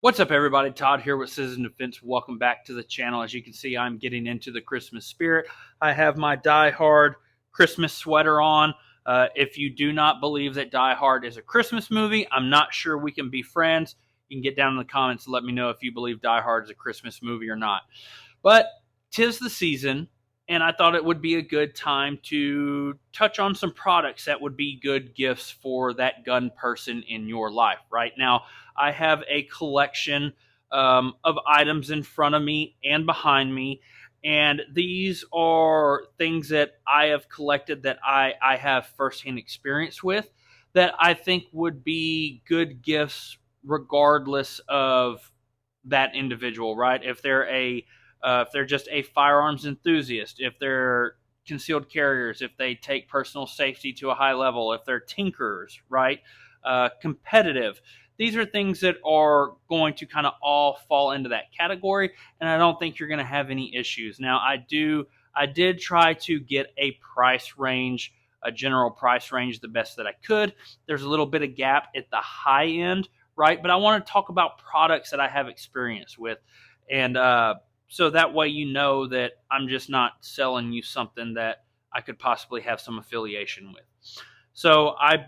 What's up, everybody? Todd here with Citizen Defense. Welcome back to the channel. As you can see, I'm getting into the Christmas spirit. I have my Die Hard Christmas sweater on. If you do not believe that Die Hard is a Christmas movie, I'm not sure we can be friends. You can get down in the comments and let me know if you believe Die Hard is a Christmas movie or not. But 'tis the season, and I thought it would be a good time to touch on some products that would be good gifts for that gun person in your life. Right now, I have a collection of items in front of me and behind me, and these are things that I have collected that I have firsthand experience with that I think would be good gifts regardless of that individual, right? If they're just a firearms enthusiast, if they're concealed carriers, if they take personal safety to a high level, if they're tinkerers, right? Competitive. These are things that are going to kind of all fall into that category, and I don't think you're going to have any issues. Now, I did try to get a price range, a general price range, the best that I could. There's a little bit of gap at the high end, right? But I want to talk about products that I have experience with, and so that way you know that I'm just not selling you something that I could possibly have some affiliation with. So I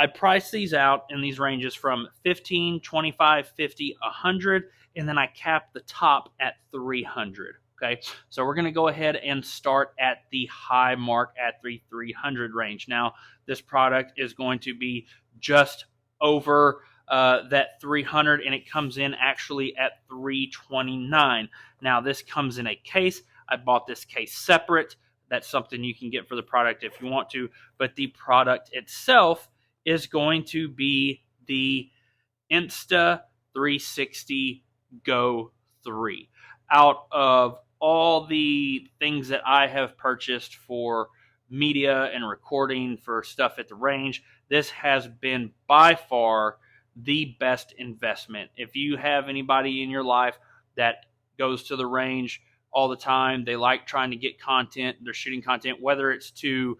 price these out in these ranges from 15, 25, 50, 100, and then I cap the top at 300. Okay, so we're going to go ahead and start at the high mark at the 300 range. Now, this product is going to be just over that 300, and it comes in actually at 329. Now, this comes in a case. I bought this case separate. That's something you can get for the product if you want to, but the product itself is going to be the Insta360 Go 3. Out of all the things that I have purchased for media and recording for stuff at the range, this has been by far the best investment. If you have anybody in your life that goes to the range all the time, they like trying to get content, they're shooting content, whether it's to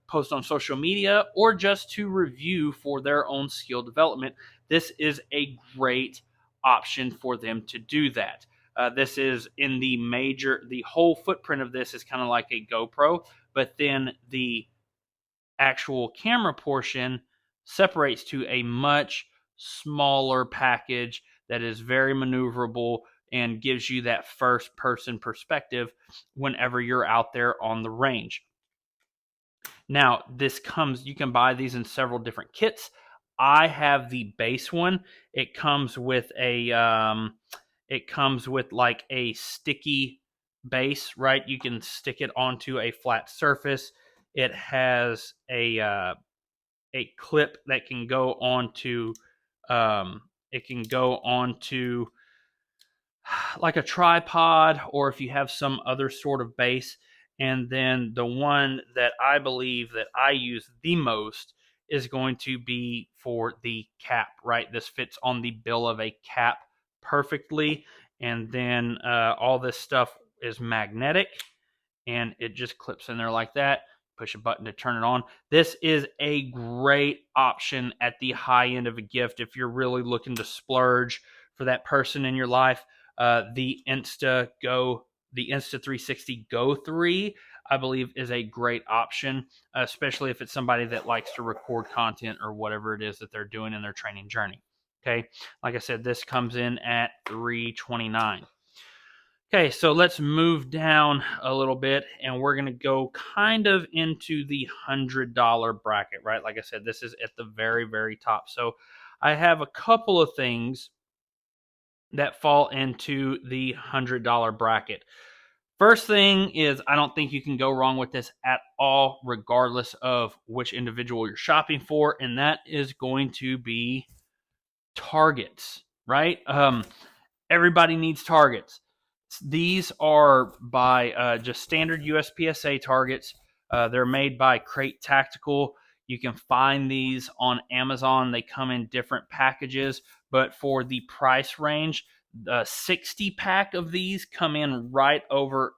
post on social media or just to review for their own skill development, this is a great option for them to do that. This is in the whole footprint of this is kind of like a GoPro, but then the actual camera portion separates to a much smaller package that is very maneuverable and gives you that first person perspective whenever you're out there on the range. Now, you can buy these in several different kits. I have the base one. It comes with like a sticky base, right? You can stick it onto a flat surface. It has a clip that can go onto like a tripod, or if you have some other sort of base. And then the one that I believe that I use the most is going to be for the cap, right? This fits on the bill of a cap perfectly. And then all this stuff is magnetic, and it just clips in there like that. Push a button to turn it on. This is a great option at the high end of a gift if you're really looking to splurge for that person in your life. The Insta360 Go 3, I believe, is a great option, especially if it's somebody that likes to record content or whatever it is that they're doing in their training journey. Okay, like I said, this comes in at $329. Okay, so let's move down a little bit, and we're going to go kind of into the $100 bracket, right? Like I said, this is at the very, very top. So I have a couple of things that fall into the $100 bracket. First thing is, I don't think you can go wrong with this at all, regardless of which individual you're shopping for, and that is going to be targets, right? Everybody needs targets. These are by just standard USPSA targets. They're made by Crate Tactical. You can find these on Amazon. They come in different packages, but for the price range, the 60 pack of these come in right over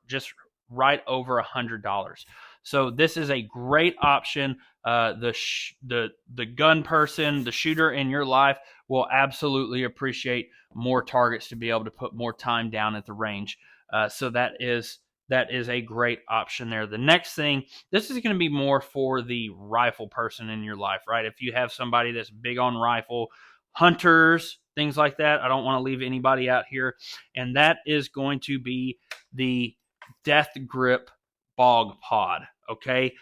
$100. So this is a great option. The gun person, the shooter in your life will absolutely appreciate more targets to be able to put more time down at the range. So that is a great option there. The next thing, this is going to be more for the rifle person in your life, right? If you have somebody that's big on rifle, hunters, things like that, I don't want to leave anybody out here. And that is going to be the Death Grip Bog Pod. Okay.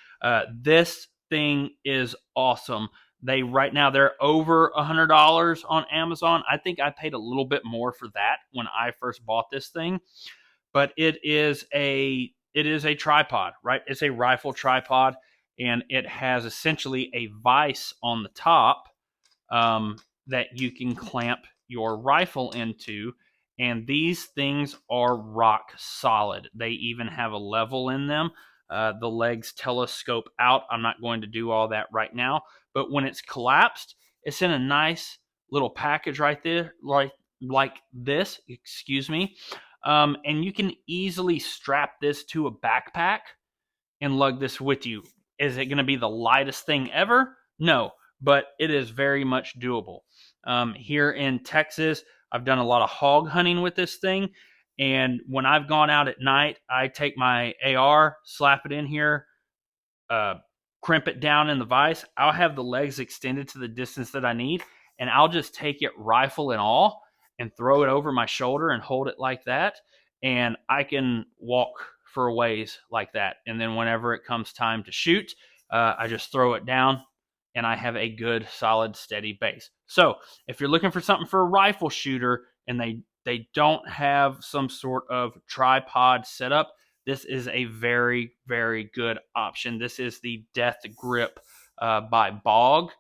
This thing is awesome. Right now they're over $100 on Amazon. I think I paid a little bit more for that when I first bought this thing, but it is a tripod, right? It's a rifle tripod, and it has essentially a vise on the top that you can clamp your rifle into. And these things are rock solid. They even have a level in them. The legs telescope out. I'm not going to do all that right now, but when it's collapsed, it's in a nice little package right there, like this, excuse me. And you can easily strap this to a backpack and lug this with you. Is it going to be the lightest thing ever? No, but it is very much doable. Here in Texas, I've done a lot of hog hunting with this thing. And when I've gone out at night, I take my AR, slap it in here, crimp it down in the vise. I'll have the legs extended to the distance that I need, and I'll just take it rifle and all and throw it over my shoulder and hold it like that. And I can walk for a ways like that. And then whenever it comes time to shoot, I just throw it down and I have a good, solid, steady base. So if you're looking for something for a rifle shooter and they don't have some sort of tripod setup, this is a very, very good option. This is the Death Grip by Bog,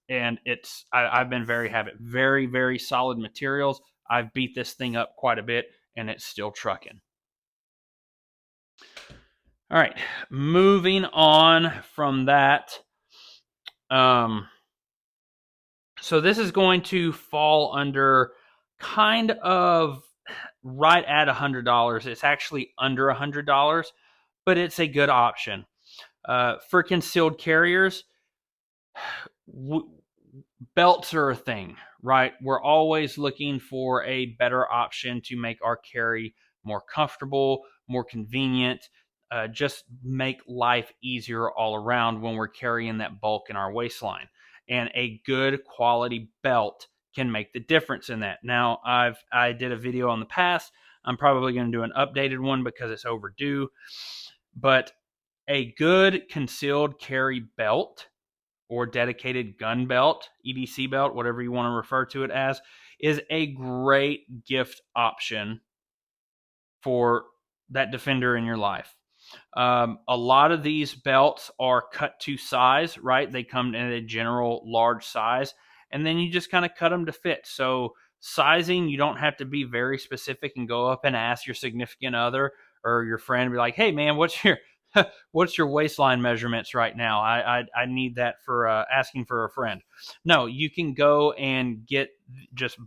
and I've been very happy. Very, very solid materials. I've beat this thing up quite a bit, and it's still trucking. All right, moving on from that. So this is going to fall under kind of right at $100. It's actually under $100, but it's a good option. For concealed carriers, belts are a thing, right? We're always looking for a better option to make our carry more comfortable, more convenient, just make life easier all around when we're carrying that bulk in our waistline. And a good quality belt can make the difference in that. Now, I did a video on the past. I'm probably going to do an updated one because it's overdue. But a good concealed carry belt or dedicated gun belt, EDC belt, whatever you want to refer to it as, is a great gift option for that defender in your life. A lot of these belts are cut to size, right? They come in a general large size, and then you just kind of cut them to fit. So sizing, you don't have to be very specific and go up and ask your significant other or your friend, be like, hey man, what's your waistline measurements right now? I need that for asking for a friend. No, you can go and just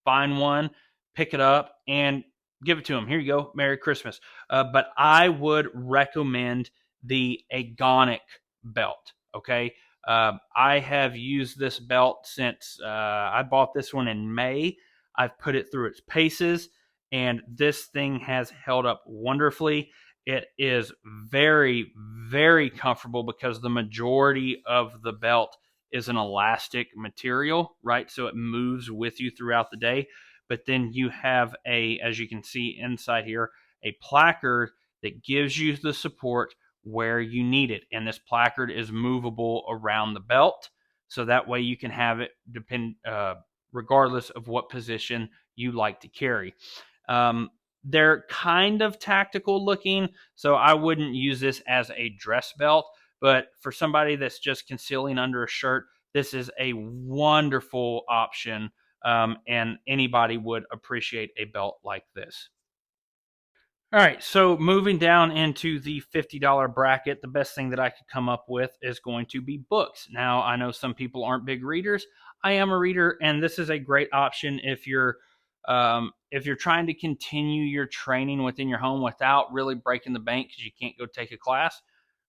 find one, pick it up, and give it to them. Here you go. Merry Christmas. But I would recommend the Agonic belt. Okay. I have used this belt since I bought this one in May. I've put it through its paces, and this thing has held up wonderfully. It is very, very comfortable because the majority of the belt is an elastic material, right? So it moves with you throughout the day. But then you have as you can see inside here, a placard that gives you the support where you need it. And this placard is movable around the belt. So that way you can have it regardless of what position you like to carry. They're kind of tactical looking, so I wouldn't use this as a dress belt. But for somebody that's just concealing under a shirt, this is a wonderful option, and anybody would appreciate a belt like this. All right, so moving down into the $50 bracket, the best thing that I could come up with is going to be books. Now, I know some people aren't big readers. I am a reader, and this is a great option if you're trying to continue your training within your home without really breaking the bank because you can't go take a class.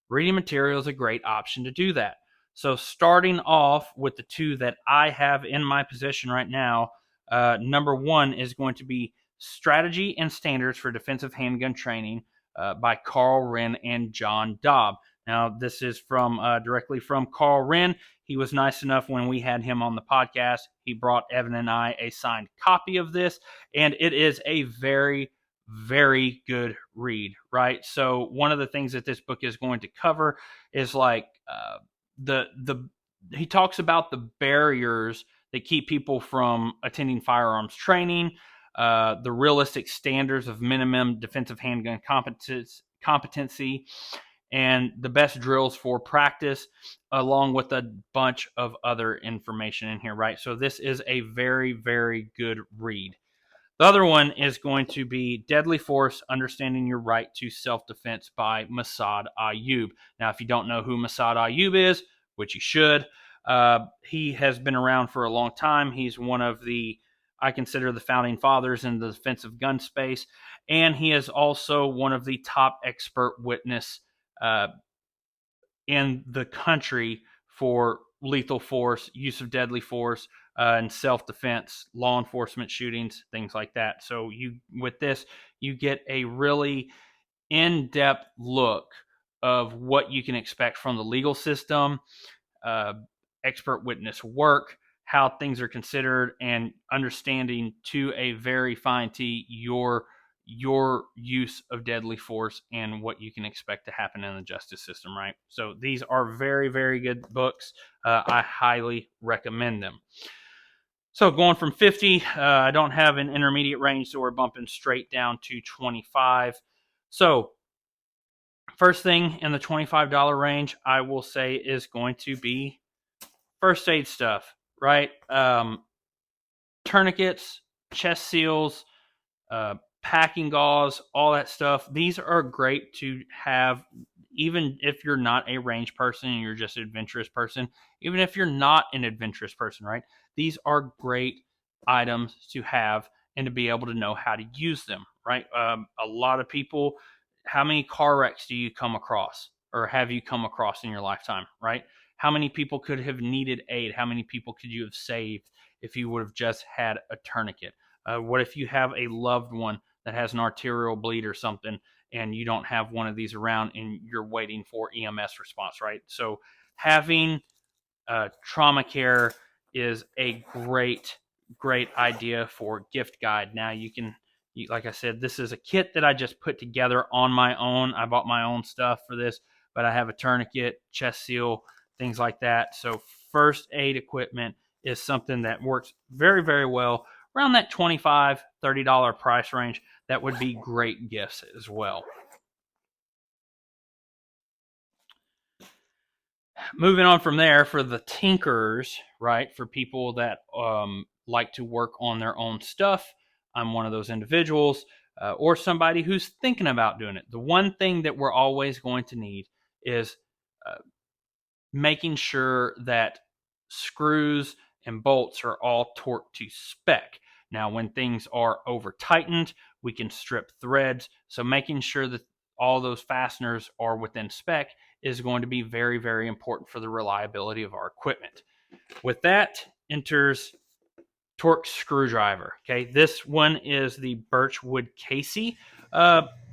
Reading material is a great option to do that. So starting off with the two that I have in my possession right now, number one is going to be Strategy and Standards for Defensive Handgun Training by Carl Wren and John Dobb. Now, this is from directly from Carl Wren. He was nice enough when we had him on the podcast. He brought Evan and I a signed copy of this, and it is a very, very good read, right? So one of the things that this book is going to cover is like the he talks about the barriers that keep people from attending firearms training, the realistic standards of minimum defensive handgun competency, and the best drills for practice, along with a bunch of other information in here, right? So this is a very, very good read. The other one is going to be Deadly Force, Understanding Your Right to Self-Defense by Massad Ayoob. Now, if you don't know who Massad Ayoob is, which you should, he has been around for a long time. He's one of I consider the founding fathers in the defensive gun space, and he is also one of the top expert witness in the country for lethal force, use of deadly force, and self-defense, law enforcement shootings, things like that. So with this, you get a really in-depth look of what you can expect from the legal system, expert witness work, how things are considered, and understanding to a very fine tee your use of deadly force and what you can expect to happen in the justice system, right? So these are very, very good books. I highly recommend them. So going from 50, I don't have an intermediate range, so we're bumping straight down to 25. So first thing in the $25 range, I will say, is going to be first aid stuff, right? Tourniquets, chest seals, packing gauze, all that stuff. These are great to have, even if you're not a range person and you're just an adventurous person, even if you're not an adventurous person, right? These are great items to have and to be able to know how to use them, right? A lot of people, how many car wrecks do you come across or have you come across in your lifetime, right? How many people could have needed aid? How many people could you have saved if you would have just had a tourniquet? What if you have a loved one that has an arterial bleed or something and you don't have one of these around and you're waiting for EMS response, right? So having trauma care is a great idea for gift guide. Now like I said, this is a kit that I just put together on my own. I bought my own stuff for this, but I have a tourniquet, chest seal, things like that. So first aid equipment is something that works very, very well around that $25, $30 price range. That would be great gifts as well. Moving on from there, for the tinkerers, right, for people that like to work on their own stuff, I'm one of those individuals, or somebody who's thinking about doing it. The one thing that we're always going to need is making sure that screws and bolts are all torqued to spec. Now, when things are over tightened, we can strip threads. So making sure that all those fasteners are within spec is going to be very, very important for the reliability of our equipment. With that enters Torx screwdriver. Okay, this one is the Birchwood Casey.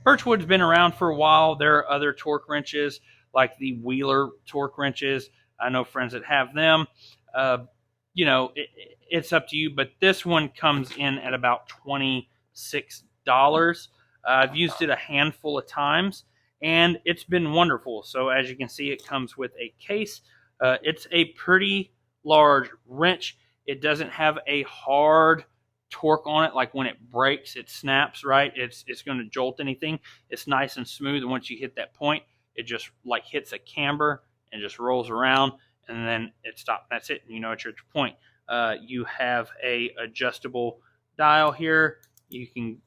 Birchwood's been around for a while. There are other torque wrenches like the Wheeler torque wrenches. I know friends that have them. It's up to you, but this one comes in at about $26. I've used it a handful of times, and it's been wonderful. So as you can see, it comes with a case. It's a pretty large wrench. It doesn't have a hard torque on it, like when it breaks, it snaps, right? It's going to jolt anything. It's nice and smooth, and once you hit that point, it just like hits a camber and just rolls around, and then it stops. That's it. You know it's your point. You have a adjustable dial here. You can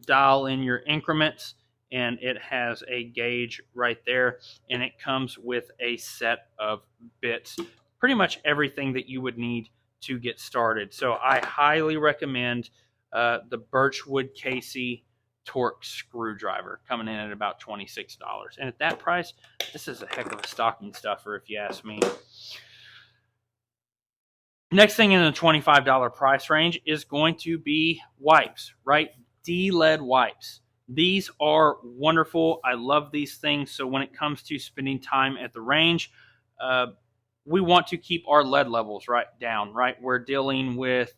dial in your increments, and it has a gauge right there, and it comes with a set of bits. Pretty much everything that you would need to get started. So I highly recommend the Birchwood Casey torque screwdriver, coming in at about $26. And at that price, this is a heck of a stocking stuffer, if you ask me. Next thing in the $25 price range is going to be wipes, right? D-lead wipes. These are wonderful. I love these things. So when it comes to spending time at the range, we want to keep our lead levels down, right? We're dealing with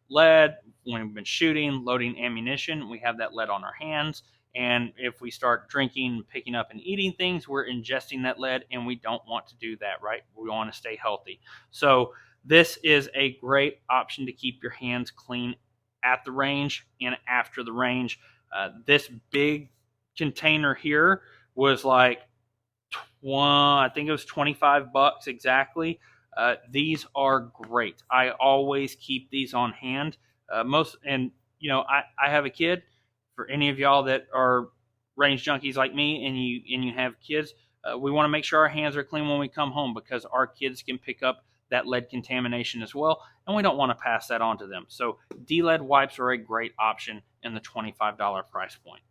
lead when we've been shooting, loading ammunition. We have that lead on our hands. And if we start drinking, picking up, and eating things, we're ingesting that lead, and we don't want to do that, right? We want to stay healthy. So this is a great option to keep your hands clean at the range and after the range. This big container here was like, I think it was $25 exactly. These are great. I always keep these on hand. I have a kid. For any of y'all that are range junkies like me and you have kids, we want to make sure our hands are clean when we come home, because our kids can pick up that lead contamination as well, and we don't want to pass that on to them. So D-lead wipes are a great option in the $25 price point.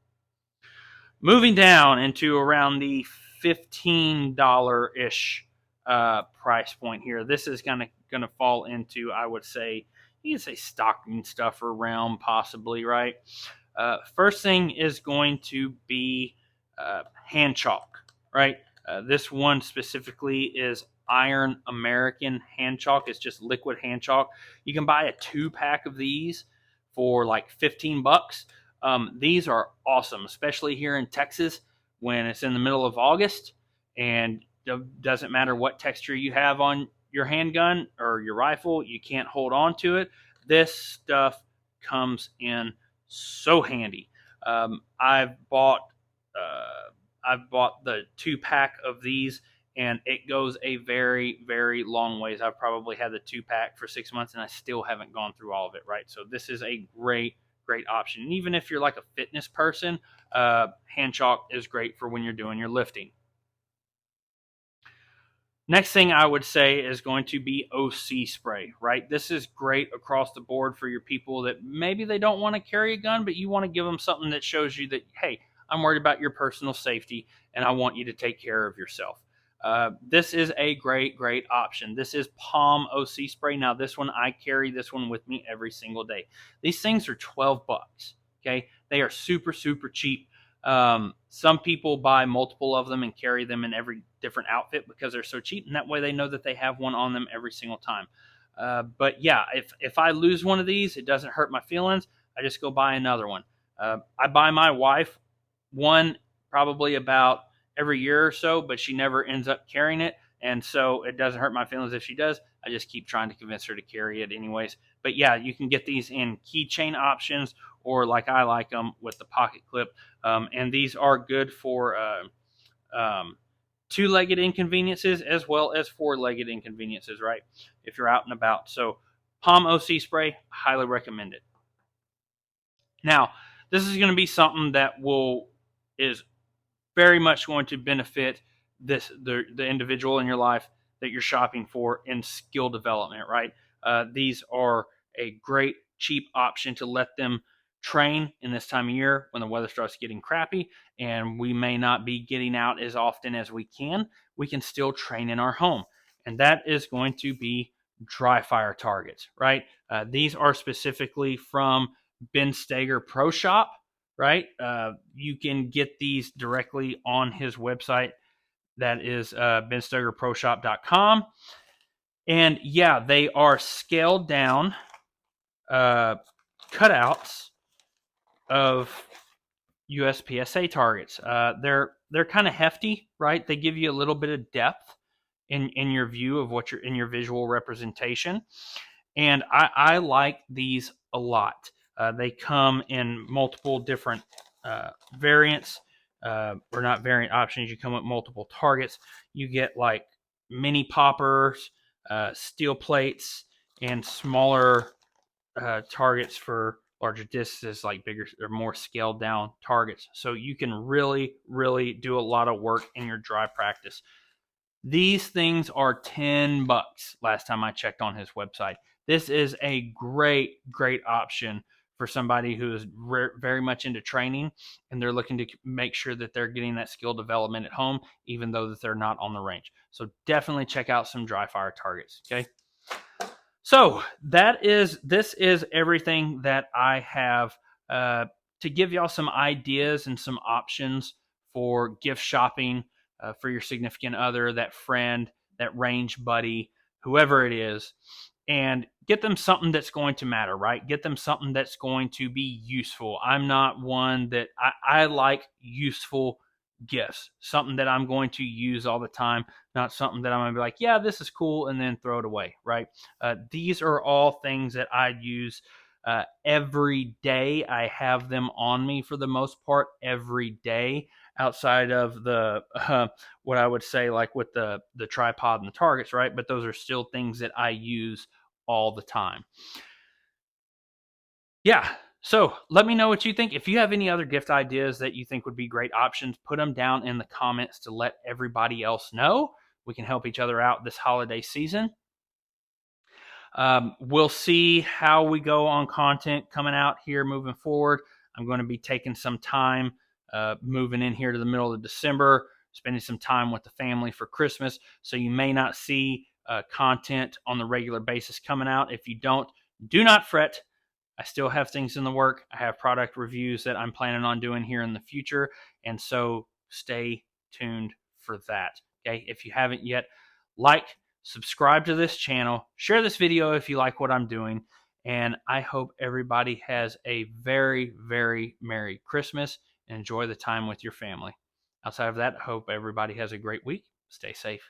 Moving down into around the $15-ish price point here. This is gonna fall into, I would say, you can say stocking stuffer realm, possibly, right? First thing is going to be hand chalk, right? This one specifically is Iron American hand chalk. It's just liquid hand chalk. You can buy a 2-pack of these for like $15. These are awesome, especially here in Texas when it's in the middle of August, and it doesn't matter what texture you have on your handgun or your rifle, you can't hold on to it. This stuff comes in so handy. I've bought the 2-pack of these, and it goes a very, very long ways. I've probably had the 2-pack for 6 months, and I still haven't gone through all of it, right? So this is a great option. And even if you're like a fitness person, hand chalk is great for when you're doing your lifting. Next thing I would say is going to be OC spray, right? This is great across the board for your people that maybe they don't want to carry a gun, but you want to give them something that shows you that, hey, I'm worried about your personal safety, and I want you to take care of yourself. This is a great option. This is Palm OC spray. Now, this one, I carry this one with me every single day. These things are $12. Okay, they are super cheap. Some people buy multiple of them and carry them in every different outfit because they're so cheap, and that way they know that they have one on them every single time. But yeah, if I lose one of these, it doesn't hurt my feelings. I just go buy another one. I buy my wife one probably about every year or so, but she never ends up carrying it, and so it doesn't hurt my feelings if she does. I just keep trying to convince her to carry it anyways. But yeah, you can get these in keychain options, or like I like them with the pocket clip. And these are good for 2-legged inconveniences as well as 4-legged inconveniences, right? If you're out and about. So Palm OC spray, highly recommend it. Now, this is going to be something that is very much going to benefit the individual in your life that you're shopping for in skill development, right? These are a great cheap option to let them train in this time of year when the weather starts getting crappy and we may not be getting out as often as we can. We can still train in our home, and that is going to be dry fire targets, right? These are specifically from Ben Steger Pro Shop, right? You can get these directly on his website. That is benstegerproshop.com. And yeah, they are scaled down cutouts of USPSA targets. They're kind of hefty, right? They give you a little bit of depth in your view of what you're in your visual representation. And I like these a lot. They come in multiple different variants, or not variant options. You come with multiple targets. You get like mini poppers, steel plates, and smaller targets for larger distances, like bigger or more scaled down targets. So you can really do a lot of work in your dry practice. These things are $10 last time I checked on his website. This is a great option for somebody who is very much into training and they're looking to make sure that they're getting that skill development at home, even though that they're not on the range. So definitely check out some dry fire targets. Okay. So this is everything that I have to give y'all some ideas and some options for gift shopping for your significant other, that friend, that range buddy, whoever it is, and get them something that's going to matter, right? Get them something that's going to be useful. I'm not one that I like useful gifts, something that I'm going to use all the time, not something that I'm going to be like, yeah, this is cool, and then throw it away, right? These are all things that I use every day. I have them on me for the most part every day, outside of the what I would say like with the tripod and the targets, right? But those are still things that I use all the time. Yeah. So let me know what you think. If you have any other gift ideas that you think would be great options, put them down in the comments to let everybody else know. We can help each other out this holiday season. We'll see how we go on content coming out here moving forward. I'm going to be taking some time moving in here to the middle of December, spending some time with the family for Christmas. So you may not see content on the regular basis coming out. If you don't, do not fret. I still have things in the work. I have product reviews that I'm planning on doing here in the future. And so stay tuned for that. Okay. If you haven't yet, like, subscribe to this channel, share this video if you like what I'm doing. And I hope everybody has a very, very Merry Christmas and enjoy the time with your family. Outside of that, I hope everybody has a great week. Stay safe.